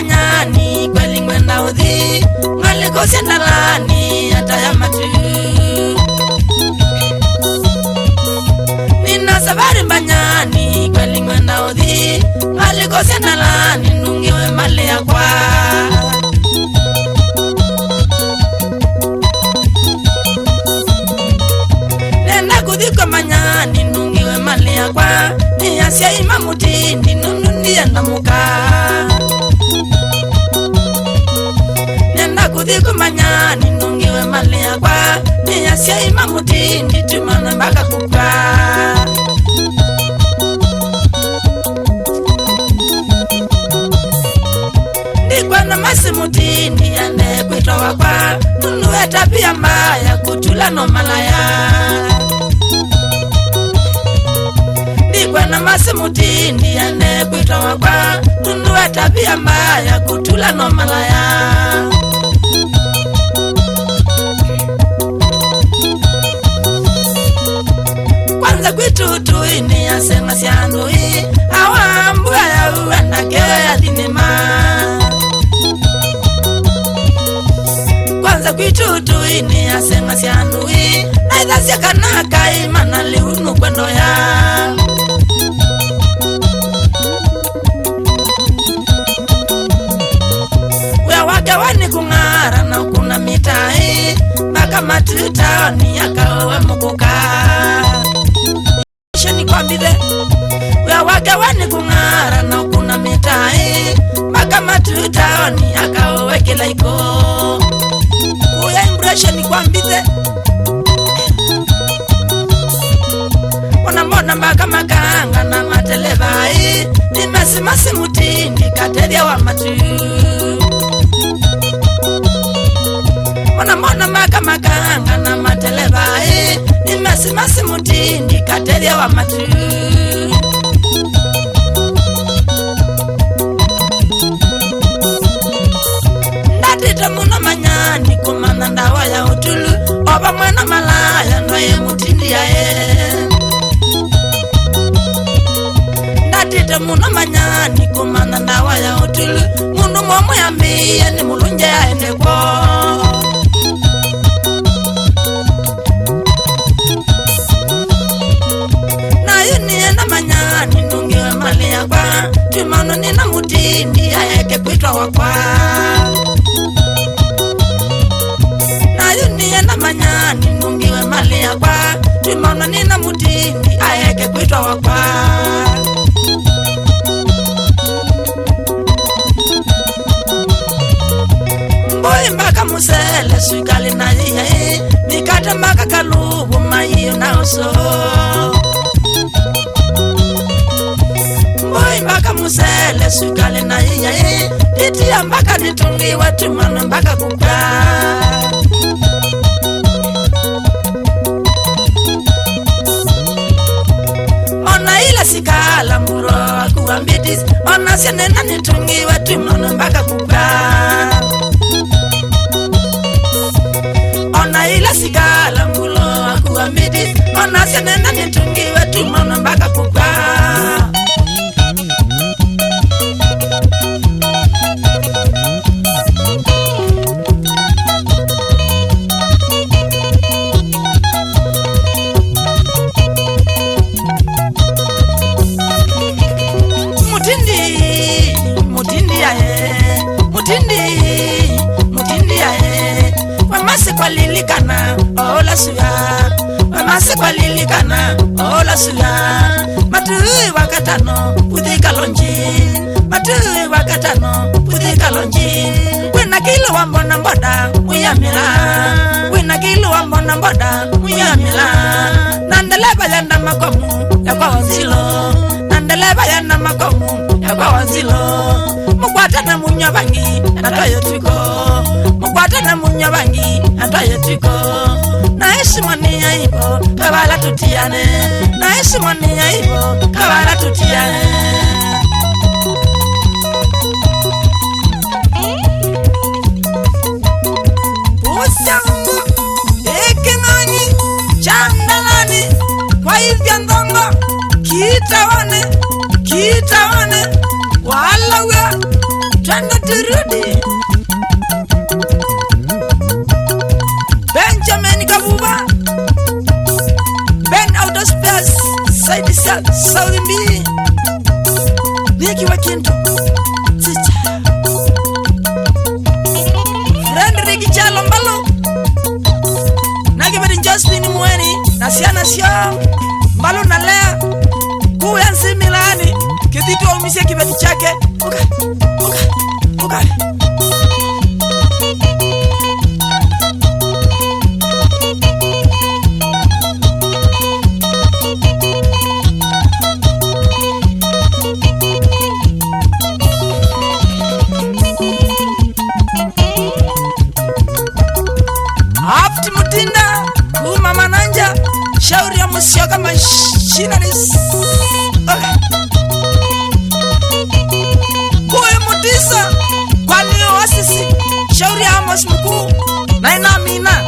manyani kweli mwenda udhi ngaliko sendalani hata ya matu nina safari manyani kweli mwenda udhi ngaliko sendalani nungiwe mali ya kwa nenda kudhiko manyani nungiwe mali ya kwa ni asia imamutindi nunundi namuka nenda kudhiko manyani nungiwe mali ya kwa ni asia imamutindi tumana mpaka kuka ndikwana masimutindi ane kuitowa kwa nunuwe tabia mbaya kutula no malaya ndikwana masimutindi ane kuitowa kwa nunuwe tabia mbaya kutula no malaya kwanza kwitutu ini asema siandu hii awambu ya uenda keo ya dinema kwanza kwitutu ini asema siandu hii na idhasia kanaka imana liunu kwendo ya wani kungara na kuna mitai mpaka matutani yakawe mukuka sheni kwa mbide wani kungara na kuna mitai mpaka matutani yakawe kila iko uya imbresheni kwa mbide wanambona mpaka makanga na matelevai nimesimasi mutindi kateria wa matu mwana maka makanga na matelevai nimesimasi mutindi kateria wa matu ndatita muno manyani kumana ndawa ya utulu oba mwana malaya ndoye mutindi yae ndatita muno manyani kumana ndawa ya utulu mundu momo ya miye ni mulunje ya ende kwa manyani nungiwe mali ya kwa tumano nina mutindi ayeke kwitwa wakwa na yuniye na manyani nungiwe mali ya kwa tumano nina mutindi ayeke kwitwa wakwa mboi mbaka musele sukali na yihe nikate mbaka kalubu mayiyo na uso mpaka musele sukale na yiye titia mpaka nitungiwa tumana mpaka kuka ona ila sikala mburo akuambitis ona sianena nitungiwa tumana mpaka kuka ona ila sikala mburo akuambitis ona sianena nitungiwa tumana mpaka kuka mutindi yae wamase kwa lilikana ola suya wamase kwa lilikana ola suya matui wakatano puthi kalonji matui wakatano puthi kalonji wina kilo wambona mboda uyamila wina kilo wambona mboda uyamila nandeleba yanda makomu ya kwa wanzilo nandeleba yanda makomu ya kwa wanzilo mukwata na munyabangi natoyo twiko mukwata na munyabangi natoyo twiko na heshimani ya ibo kabala tutiane na heshimani ya ibo kabala tutiane usangu ekengani chandalani kwa hivya ndongo kitawane wala we tanda turudi Benjamin Kabuba Ben out of space Side South B Niki Wakinto Chicha Friend Riki Chalo Mbalo Nagibari Josephine Mweni Nasiana Sio Mbalo na Lea Kuyansi Milani Kititu umisye kibeti chake Okay Afti Mutinda Mama Nanja Shauri ya Musyoka Machineries Kuwe Mutisa Kwa niyo wasisi Shauri ya Amos Mkuu Naina Mina